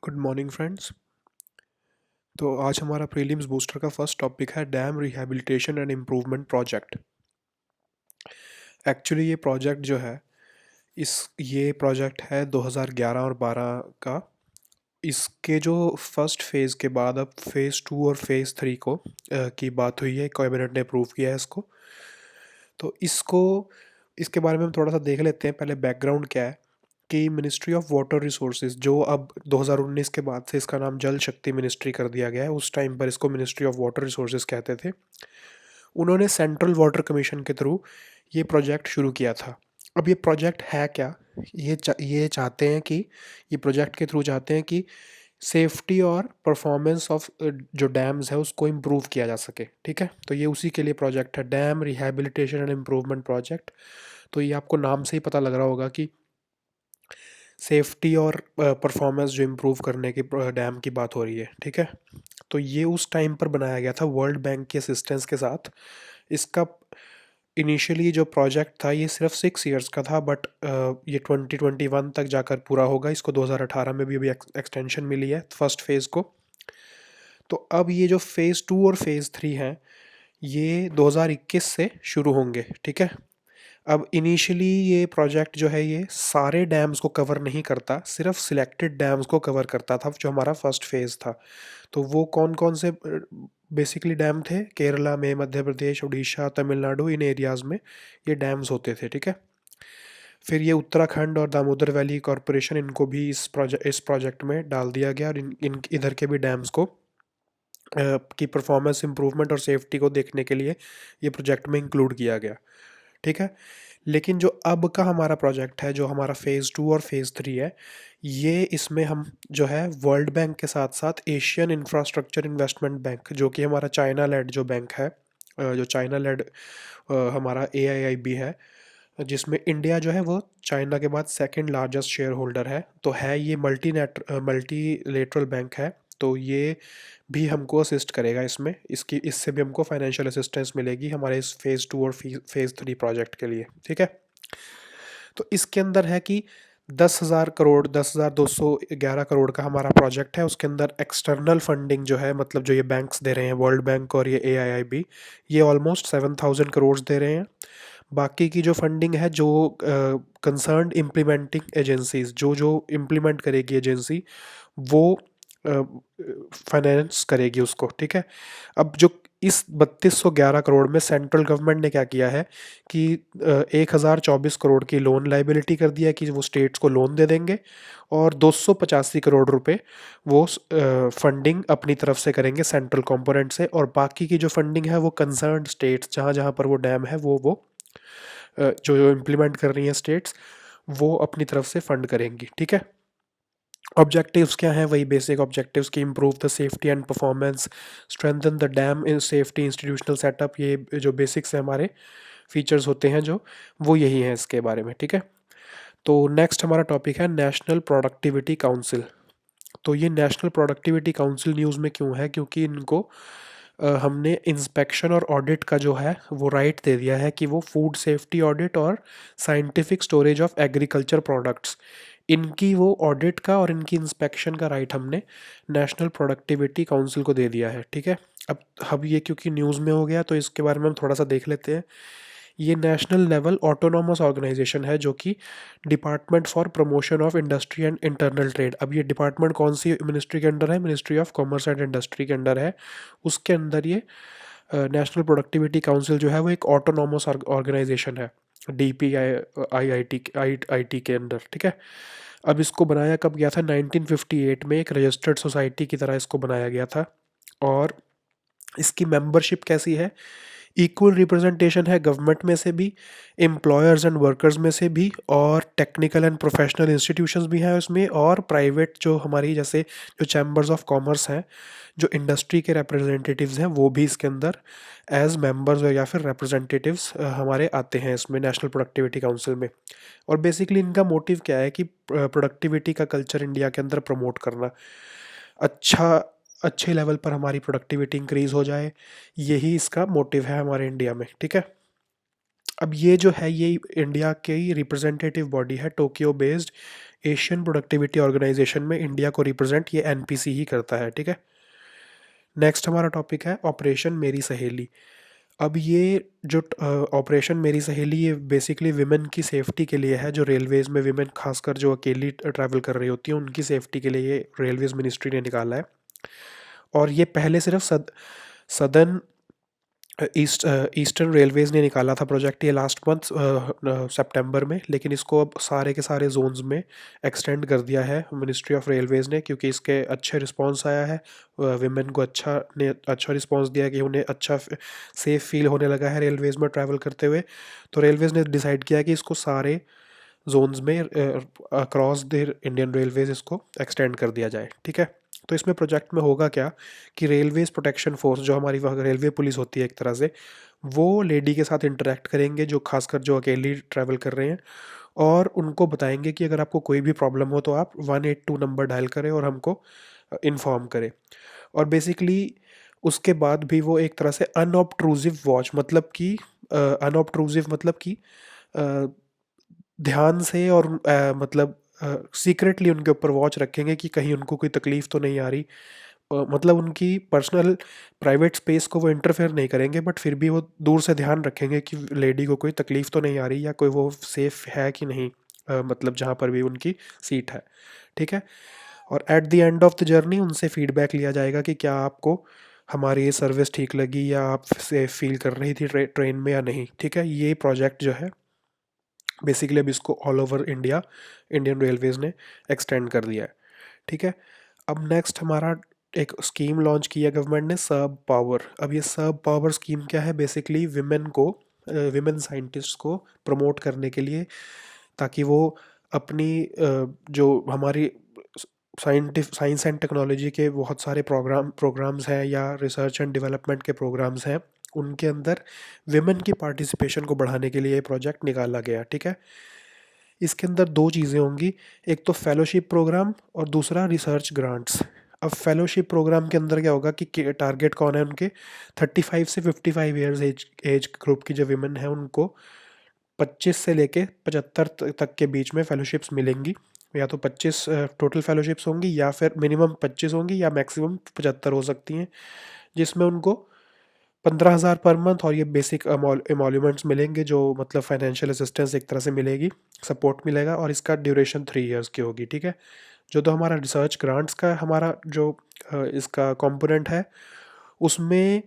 Good morning friends. तो आज हमारा प्रीलिम्स बूस्टर का फर्स्ट टॉपिक है dam rehabilitation and improvement project. Actually ये प्रोजेक्ट जो है इस ये प्रोजेक्ट है 2011 और 12 का। इसके जो फर्स्ट फेज़ के बाद अब फेज़ 2 और फेज़ 3 की बात हुई है, कैबिनेट ने अप्रूव किया है इसको। तो इसके बारे में हम थोड़ा सा देख लेते हैं। पहले बैकग्राउंड क्या है कि मिनिस्ट्री ऑफ वाटर रिसोर्सेज, जो अब 2019 के बाद से इसका नाम जल शक्ति मिनिस्ट्री कर दिया गया है, उस टाइम पर इसको मिनिस्ट्री ऑफ वाटर रिसोर्सेज कहते थे। उन्होंने सेंट्रल वाटर कमीशन के थ्रू ये प्रोजेक्ट शुरू किया था। अब ये प्रोजेक्ट है क्या? ये चाहते हैं कि ये प्रोजेक्ट के थ्रू चाहते हैं कि सेफ्टी और परफॉर्मेंस ऑफ जो डैम्स है उसको इम्प्रूव किया जा सके। ठीक है, तो ये उसी के लिए प्रोजेक्ट है, dam rehabilitation and improvement project. तो ये आपको नाम से ही पता लग रहा होगा कि सेफ्टी और परफॉर्मेंस जो इम्प्रूव करने की डैम की बात हो रही है। ठीक है, तो ये उस टाइम पर बनाया गया था वर्ल्ड बैंक की असिस्टेंस के साथ। इसका इनिशियली जो प्रोजेक्ट था ये सिर्फ 6 इयर्स का था, बट ये 2021 तक जाकर पूरा होगा। इसको 2018 में भी अभी एक्सटेंशन मिली है फर्स्ट फेज़ को। तो अब ये जो फेज़ 2 और फेज़ 3 हैं ये 2021 से शुरू होंगे। ठीक है, अब इनिशियली ये प्रोजेक्ट जो है ये सारे डैम्स को कवर नहीं करता, सिर्फ सिलेक्टेड डैम्स को कवर करता था, जो हमारा फर्स्ट फेज़ था। तो वो कौन कौन से बेसिकली डैम थे? केरला में, मध्य प्रदेश, उड़ीसा, तमिलनाडु, इन एरियाज़ में ये डैम्स होते थे। ठीक है, फिर ये उत्तराखंड और दामोदर वैली कॉरपोरेशन, इनको भी इस प्रोजेक्ट में डाल दिया गया और इन इधर के भी डैम्स को की परफॉर्मेंस इम्प्रूवमेंट और सेफ्टी को देखने के लिए ये प्रोजेक्ट में इंक्लूड किया गया। ठीक है, लेकिन जो अब का हमारा प्रोजेक्ट है, जो हमारा फेज़ 2 और फेज़ 3 है, ये इसमें हम जो है वर्ल्ड बैंक के साथ साथ एशियन इंफ्रास्ट्रक्चर इन्वेस्टमेंट बैंक, जो कि हमारा चाइना लेड जो बैंक है, जो चाइना लेड हमारा AIIB है, जिसमें इंडिया जो है वो चाइना के बाद सेकंड लार्जेस्ट शेयर होल्डर है। तो है ये मल्टीलेटरल बैंक है। तो ये भी हमको असिस्ट करेगा इसमें, इससे भी हमको फाइनेंशियल असिस्टेंस मिलेगी हमारे इस फेज़ 2 और फेज़ 3 प्रोजेक्ट के लिए। ठीक है, तो इसके अंदर है कि 10,000 करोड़, 10,211 करोड़ का हमारा प्रोजेक्ट है। उसके अंदर एक्सटर्नल फंडिंग जो है, मतलब जो ये बैंक्स दे रहे हैं, वर्ल्ड बैंक और ये AIIB, ये ऑलमोस्ट 7,000 करोड़ दे रहे हैं। बाकी की जो फंडिंग है, जो कंसर्न्ड इम्प्लीमेंटिंग एजेंसीज, जो जो इम्प्लीमेंट करेगी एजेंसी, वो फाइनेंस करेगी उसको। ठीक है, अब जो इस 3,211 करोड़ में सेंट्रल गवर्नमेंट ने क्या किया है कि 1,024 करोड़ की लोन लाइबिलिटी कर दिया है कि वो स्टेट्स को लोन दे देंगे, और 285 करोड़ रुपए वो फंडिंग अपनी तरफ से करेंगे सेंट्रल कंपोनेंट से, और बाकी की जो फंडिंग है वो कंसर्न्ड स्टेट्स, जहाँ जहाँ पर वो डैम है, वो जो जो इम्प्लीमेंट कर रही हैं स्टेट्स, वो अपनी तरफ से फंड करेंगी। ठीक है, ऑब्जेक्टिव्स क्या हैं? वही बेसिक ऑब्जेक्टिव्स की improve the safety and performance, strengthen the dam in safety institutional setup, ये जो बेसिक्स है हमारे फीचर्स होते हैं जो, वो यही हैं इसके बारे में। ठीक है, तो नेक्स्ट हमारा टॉपिक है नेशनल प्रोडक्टिविटी काउंसिल। तो ये नेशनल प्रोडक्टिविटी काउंसिल न्यूज़ में क्यों है? क्योंकि इनको हमने इंस्पेक्शन और ऑडिट का जो है वो राइट दे दिया है कि वो फूड सेफ्टी ऑडिट और scientific storage of agriculture products, इनकी वो ऑडिट का और इनकी इंस्पेक्शन का राइट हमने नेशनल प्रोडक्टिविटी काउंसिल को दे दिया है। ठीक है, अब ये क्योंकि न्यूज़ में हो गया तो इसके बारे में हम थोड़ा सा देख लेते हैं। ये नेशनल लेवल ऑटोनोमस ऑर्गेनाइजेशन है, जो कि department for promotion of industry and internal trade. अब ये डिपार्टमेंट कौन सी मिनिस्ट्री के अंडर है? Ministry of commerce and industry के अंडर है। उसके अंदर ये नेशनल प्रोडक्टिविटी काउंसिल जो है वो एक ऑटोनोमस ऑर्गेनाइजेशन है, DPI-IT के अंडर। ठीक है, अब इसको बनाया कब गया था? 1958 में एक रजिस्टर्ड सोसाइटी की तरह इसको बनाया गया था। और इसकी मेंबरशिप कैसी है? इक्वल रिप्रेजेंटेशन है गवर्नमेंट में से भी, एम्प्लॉयर्स एंड वर्कर्स में से भी, और टेक्निकल एंड प्रोफेशनल इंस्टीट्यूशंस भी हैं उसमें, और प्राइवेट जो हमारी जैसे जो चैम्बर्स ऑफ कॉमर्स हैं, जो इंडस्ट्री के रिप्रेजेंटेटिव्स हैं, वो भी इसके अंदर एज मेंबर्स या फिर रिप्रेजेंटेटिव्स हमारे आते हैं इसमें नेशनल प्रोडक्टिविटी काउंसिल में। और बेसिकली इनका मोटिव क्या है कि प्रोडक्टिविटी का कल्चर इंडिया के अंदर प्रमोट करना, अच्छा अच्छे लेवल पर हमारी प्रोडक्टिविटी इंक्रीज़ हो जाए, यही इसका मोटिव है हमारे इंडिया में। ठीक है, अब ये जो है ये इंडिया की रिप्रेजेंटेटिव बॉडी है, Tokyo based Asian productivity organisation में इंडिया को रिप्रेजेंट ये एनपीसी ही करता है, ठीक है। नेक्स्ट हमारा टॉपिक है ऑपरेशन मेरी सहेली। अब ये जो ऑपरेशन मेरी सहेली, ये बेसिकली विमेन की सेफ्टी के लिए है, जो रेलवेज़ में विमेन खासकर जो अकेली ट्रैवल कर रही होती हैं उनकी सेफ्टी के लिए ये रेलवेज़ मिनिस्ट्री ने निकाला है। और ये पहले सिर्फ सदर्न ईस्टर्न रेलवेज़ ने निकाला था प्रोजेक्ट ये लास्ट मंथ सितंबर में, लेकिन इसको अब सारे के सारे जोन्स में एक्सटेंड कर दिया है मिनिस्ट्री ऑफ रेलवेज़ ने, क्योंकि इसके अच्छे रिस्पांस आया है। विमेन को अच्छा रिस्पांस दिया कि उन्हें अच्छा सेफ फील होने लगा है रेलवेज़ में ट्रैवल करते हुए। तो रेलवेज़ ने डिसाइड किया कि इसको सारे जोन्स में अक्रॉस द इंडियन रेलवेज़ इसको एक्सटेंड कर दिया जाए, ठीक है। तो इसमें प्रोजेक्ट में होगा क्या कि रेलवेज़ प्रोटेक्शन फोर्स, जो हमारी वहाँ रेलवे पुलिस होती है एक तरह से, वो लेडी के साथ इंटरेक्ट करेंगे जो खासकर जो अकेली ट्रैवल कर रहे हैं, और उनको बताएंगे कि अगर आपको कोई भी प्रॉब्लम हो तो आप 182 नंबर डायल करें और हमको इन्फॉर्म करें। और बेसिकली उसके बाद भी वो एक तरह से अनऑब्ट्रूसिव वॉच, मतलब कि अनऑब्ट्रूसिव मतलब कि ध्यान से और मतलब सीक्रेटली उनके ऊपर वॉच रखेंगे कि कहीं उनको कोई तकलीफ़ तो नहीं आ रही। मतलब उनकी पर्सनल प्राइवेट स्पेस को वो इंटरफेयर नहीं करेंगे, बट फिर भी वो दूर से ध्यान रखेंगे कि लेडी को कोई तकलीफ़ तो नहीं आ रही, या कोई वो सेफ़ है कि नहीं, मतलब जहाँ पर भी उनकी सीट है, ठीक है। और at the end of the journey उनसे फीडबैक लिया जाएगा कि क्या आपको हमारी ये सर्विस ठीक लगी, या आप सेफ फील कर रही थी ट्रेन में या नहीं, ठीक है। ये प्रोजेक्ट जो है बेसिकली अब इसको all over India Indian Railways ने एक्सटेंड कर दिया है, ठीक है। अब नेक्स्ट हमारा एक स्कीम लॉन्च किया गवर्नमेंट ने, सब पावर। अब ये सब पावर स्कीम क्या है, बेसिकली विमेन साइंटिस्ट को प्रमोट करने के लिए, ताकि वो अपनी जो हमारी साइंस एंड टेक्नोलॉजी के बहुत सारे प्रोग्राम्स हैं या रिसर्च एंड डेवलपमेंट के प्रोग्राम्स हैं, उनके अंदर विमेन की पार्टिसिपेशन को बढ़ाने के लिए ये प्रोजेक्ट निकाला गया, ठीक है। इसके अंदर दो चीज़ें होंगी, एक तो फेलोशिप प्रोग्राम और दूसरा रिसर्च ग्रांट्स। अब फेलोशिप प्रोग्राम के अंदर क्या होगा कि टारगेट कौन है उनके, 35 से 55 ईयर्स एज ग्रुप की जो विमेन है उनको 25 से लेके 75 तक के बीच में फेलोशिप्स मिलेंगी। या तो 25 टोटल फेलोशिप्स होंगी, या फिर मिनिमम 25 होंगी, या मैक्सिमम 75 हो सकती हैं, जिसमें उनको 15,000 पर मंथ और ये बेसिक एमोल्यूमेंट्स मिलेंगे, जो मतलब फाइनेंशियल असिस्टेंस एक तरह से मिलेगी, सपोर्ट मिलेगा, और इसका ड्यूरेशन 3 इयर्स की होगी, ठीक है। जो तो हमारा रिसर्च ग्रांट्स का हमारा जो इसका कंपोनेंट है, उसमें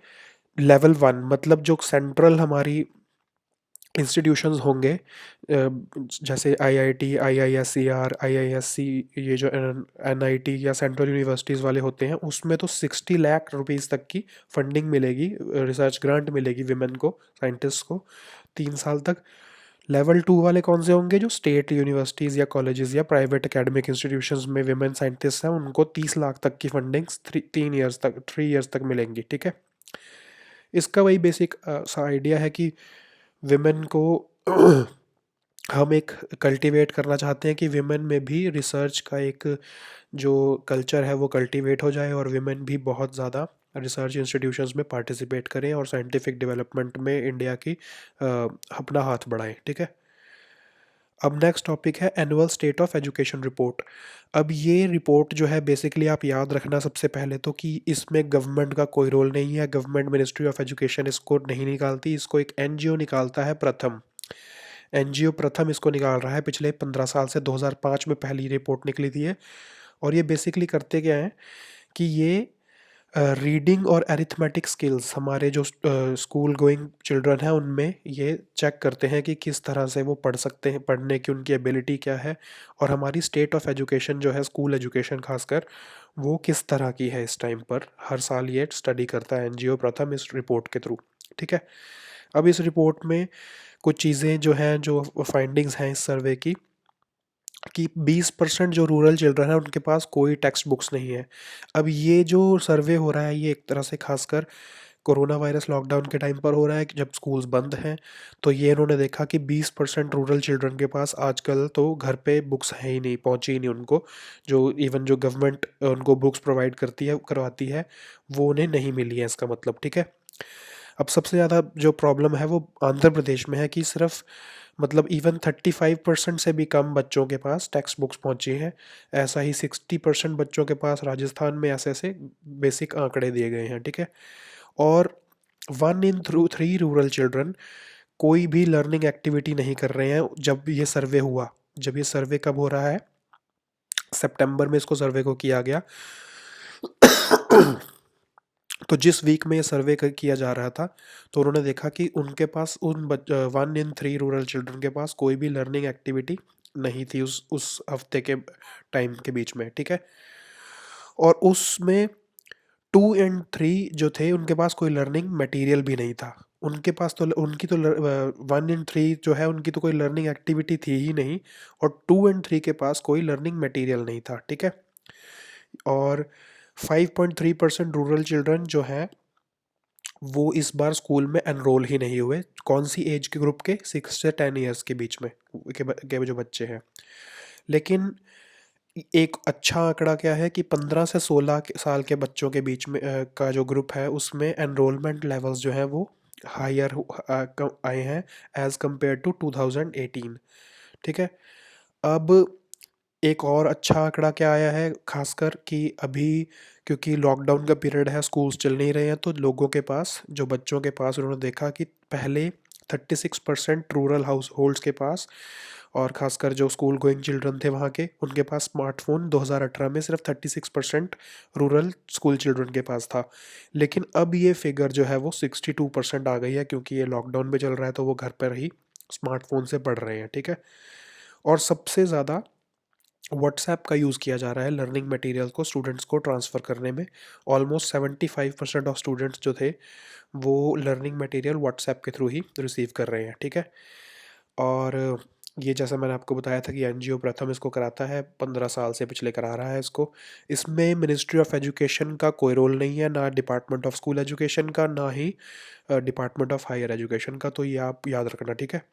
लेवल 1 मतलब जो सेंट्रल हमारी इंस्टीट्यूशंस होंगे, जैसे आईआईटी, आईआईएससीआर, आईआईएससी, ये जो एनआईटी या सेंट्रल यूनिवर्सिटीज़ वाले होते हैं, उसमें तो 60 लाख रुपीज़ तक की फंडिंग मिलेगी, रिसर्च ग्रांट मिलेगी विमेन को, साइंटिस्ट को 3 साल तक। लेवल 2 वाले कौन से होंगे, जो स्टेट यूनिवर्सिटीज़ या कॉलेजेस या प्राइवेट एकेडमिक इंस्टीट्यूशंस में विमेन साइंटिस्ट हैं, उनको 30 लाख तक की फंडिंग्स 3 ईयर्स तक मिलेंगी, ठीक है। इसका वही बेसिक सा आइडिया है कि विमेन को हम एक कल्टीवेट करना चाहते हैं कि विमेन में भी रिसर्च का एक जो कल्चर है वो कल्टीवेट हो जाए, और विमेन भी बहुत ज़्यादा रिसर्च इंस्टीट्यूशंस में पार्टिसिपेट करें और साइंटिफिक डेवलपमेंट में इंडिया की अपना हाथ बढ़ाएं, ठीक है। अब नेक्स्ट टॉपिक है annual state of education report. अब ये रिपोर्ट जो है बेसिकली आप याद रखना सबसे पहले तो कि इसमें गवर्नमेंट का कोई रोल नहीं है, गवर्नमेंट मिनिस्ट्री ऑफ एजुकेशन इसको नहीं निकालती, इसको एक एनजीओ निकालता है, प्रथम एनजीओ प्रथम इसको निकाल रहा है। पिछले 15 साल से 2005 में पहली रिपोर्ट निकली थी ये। और ये बेसिकली करते क्या हैं कि ये रीडिंग और अरिथमेटिक स्किल्स हमारे जो स्कूल गोइंग चिल्ड्रन हैं उनमें ये चेक करते हैं कि किस तरह से वो पढ़ सकते हैं, पढ़ने की उनकी एबिलिटी क्या है, और हमारी स्टेट ऑफ एजुकेशन जो है स्कूल एजुकेशन खासकर, वो किस तरह की है इस टाइम पर। हर साल ये स्टडी करता है एनजीओ प्रथम इस रिपोर्ट के थ्रू, ठीक है। अब इस रिपोर्ट में कुछ चीज़ें जो हैं, जो फाइंडिंग्स हैं इस सर्वे की, कि 20% जो रूरल चिल्ड्रन है उनके पास कोई टेक्स्ट बुक्स नहीं है। अब ये जो सर्वे हो रहा है ये एक तरह से खासकर कोरोना वायरस लॉकडाउन के टाइम पर हो रहा है, कि जब स्कूल्स बंद हैं, तो ये इन्होंने देखा कि 20% रूरल चिल्ड्रन के पास आजकल तो घर पे बुक्स हैं ही नहीं, पहुंची ही नहीं उनको। जो इवन जो गवर्नमेंट उनको बुक्स प्रोवाइड करवाती है, वो उन्हें नहीं मिली है, इसका मतलब, ठीक है। अब सबसे ज़्यादा जो प्रॉब्लम है वो आंध्र प्रदेश में है, कि सिर्फ मतलब इवन 35% से भी कम बच्चों के पास टेक्स्ट बुक्स पहुंची हैं। ऐसा ही 60% बच्चों के पास राजस्थान में ऐसे ऐसे बेसिक आंकड़े दिए गए हैं, ठीक है। और 1 in 3 रूरल चिल्ड्रन कोई भी लर्निंग एक्टिविटी नहीं कर रहे हैं जब ये सर्वे हुआ। जब ये सर्वे कब हो रहा है, सितंबर में इसको सर्वे को किया गया। तो जिस वीक में ये सर्वे किया जा रहा था, तो उन्होंने देखा कि उनके पास 1 in 3 रूरल चिल्ड्रन के पास कोई भी लर्निंग एक्टिविटी नहीं थी उस हफ्ते के टाइम के बीच में, ठीक है। और उसमें 2 and 3 जो थे उनके पास कोई लर्निंग मटेरियल भी नहीं था। उनके पास तो उनकी तो 1 in 3 जो है उनकी तो कोई लर्निंग एक्टिविटी थी ही नहीं, और 2 and 3 के पास कोई लर्निंग मटेरियल नहीं था, ठीक है। और 5.3% रूरल चिल्ड्रन जो हैं वो इस बार स्कूल में एनरोल ही नहीं हुए। कौन सी एज के ग्रुप के, 6 से 10 ईयर्स के बीच में के जो बच्चे हैं। लेकिन एक अच्छा आंकड़ा क्या है कि 15 से 16 साल के बच्चों के बीच में का जो ग्रुप है उसमें एनरोलमेंट लेवल्स जो हैं वो हायर आए हैं एज़ कम्पेयर टू 2018, ठीक है। अब एक और अच्छा आंकड़ा क्या आया है, खासकर कि अभी क्योंकि लॉकडाउन का पीरियड है, स्कूल्स चल नहीं रहे हैं, तो लोगों के पास, जो बच्चों के पास, उन्होंने देखा कि पहले 36% रूरल हाउस होल्ड्स के पास, और ख़ासकर जो स्कूल गोइंग चिल्ड्रन थे वहाँ के, उनके पास स्मार्टफ़ोन 2018 में सिर्फ 36% रूरल स्कूल चिल्ड्रन के पास था। लेकिन अब ये फिगर जो है वो 62% आ गई है, क्योंकि ये लॉकडाउन में चल रहा है तो वो घर पर ही स्मार्टफोन से पढ़ रहे हैं, ठीक है। और सबसे ज़्यादा व्हाट्सएप का यूज़ किया जा रहा है लर्निंग मटेरियल को स्टूडेंट्स को ट्रांसफ़र करने में। ऑलमोस्ट 75% ऑफ स्टूडेंट्स जो थे वो लर्निंग मटेरियल व्हाट्सएप के थ्रू ही रिसीव कर रहे हैं, ठीक है। और ये जैसा मैंने आपको बताया था कि एनजीओ प्रथम इसको कराता है, 15 साल से पिछले करा रहा है इसको। इसमें मिनिस्ट्री ऑफ एजुकेशन का कोई रोल नहीं है, ना डिपार्टमेंट ऑफ स्कूल एजुकेशन का, ना ही डिपार्टमेंट ऑफ हायर एजुकेशन का, तो ये आप याद रखना, ठीक है।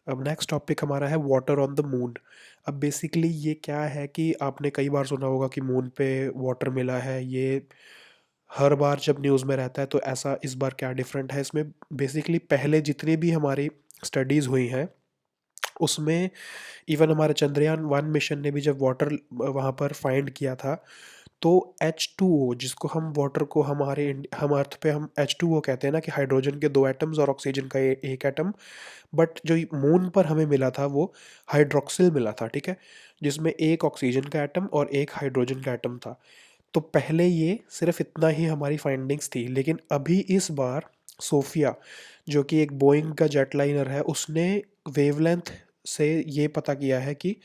अब नेक्स्ट टॉपिक हमारा है वाटर ऑन द मून। अब बेसिकली ये क्या है कि आपने कई बार सुना होगा कि मून पे वाटर मिला है, ये हर बार जब न्यूज़ में रहता है, तो ऐसा इस बार क्या डिफरेंट है इसमें। बेसिकली पहले जितनी भी हमारी स्टडीज़ हुई हैं उसमें, इवन हमारे चंद्रयान 1 मिशन ने भी जब वाटर वहाँ पर फाइंड किया था, तो H2O, जिसको हम वाटर को हम अर्थ पे हम H2O कहते हैं ना, कि हाइड्रोजन के 2 एटम्स और ऑक्सीजन का एक एटम। बट जो मून पर हमें मिला था वो हाइड्रोक्सिल मिला था, ठीक है, जिसमें एक ऑक्सीजन का एटम और एक हाइड्रोजन का एटम था। तो पहले ये सिर्फ इतना ही हमारी फाइंडिंग्स थी, लेकिन अभी इस बार सोफिया, जो कि एक बोइंग का जेटलाइनर है, उसने वेवलेंथ से ये पता किया है कि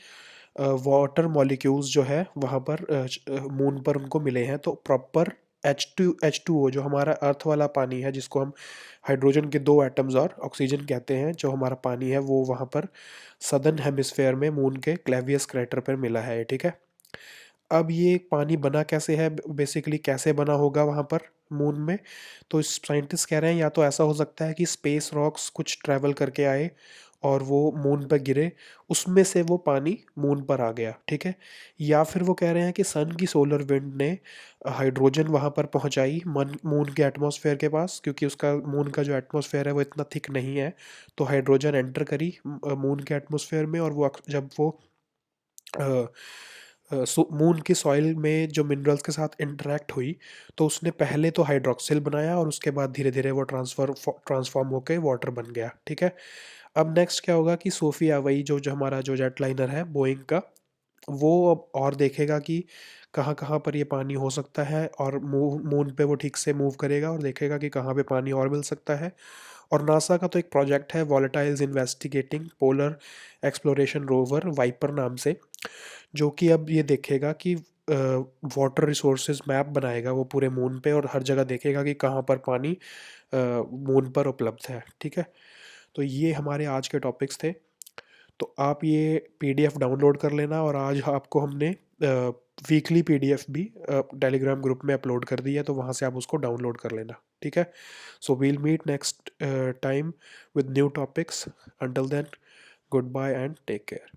वाटर मॉलिक्यूल्स जो है वहाँ पर मून पर उनको मिले हैं। तो प्रॉपर H2O जो हमारा अर्थ वाला पानी है, जिसको हम हाइड्रोजन के 2 एटम्स और ऑक्सीजन कहते हैं, जो हमारा पानी है वो वहाँ पर सदर्न हेमिस्फेयर में मून के क्लेवियस क्रेटर पर मिला है, ठीक है। अब ये पानी बना कैसे है, बेसिकली कैसे बना होगा वहाँ पर मून में, तो साइंटिस्ट कह रहे हैं या तो ऐसा हो सकता है कि स्पेस रॉक्स कुछ ट्रैवल करके आए और वो मून पर गिरे, उसमें से वो पानी मून पर आ गया, ठीक है। या फिर वो कह रहे हैं कि सन की सोलर विंड ने हाइड्रोजन वहाँ पर पहुँचाई मून के एटमॉस्फेयर के पास, क्योंकि उसका मून का जो एटमॉस्फेयर है वो इतना थिक नहीं है, तो हाइड्रोजन एंटर करी मून के एटमॉस्फेयर में, और वो जब वो मून की सॉइल में जो मिनरल्स के साथ इंटरेक्ट हुई, तो उसने पहले तो हाइड्रोक्सिल बनाया और उसके बाद धीरे धीरे वो ट्रांसफॉर्म होकर वाटर बन गया, ठीक है। अब नेक्स्ट क्या होगा कि सोफिया, वही जो हमारा जो जेटलाइनर है बोइंग का, वो अब और देखेगा कि कहाँ कहाँ पर ये पानी हो सकता है, और मून पे वो ठीक से मूव करेगा और देखेगा कि कहाँ पे पानी और मिल सकता है। और नासा का तो एक प्रोजेक्ट है volatiles investigating polar exploration rover VIPER नाम से, जो कि अब ये देखेगा कि वाटर रिसोर्सेज मैप बनाएगा वो पूरे मून पे, और हर जगह देखेगा कि कहाँ पर पानी मून पर उपलब्ध है, ठीक है। तो ये हमारे आज के टॉपिक्स थे। तो आप ये पीडीएफ डाउनलोड कर लेना, और आज आपको हमने वीकली पीडीएफ भी टेलीग्राम ग्रुप में अपलोड कर दी है, तो वहाँ से आप उसको डाउनलोड कर लेना, ठीक है। So we'll meet next time with new topics. Until then, good bye and take care.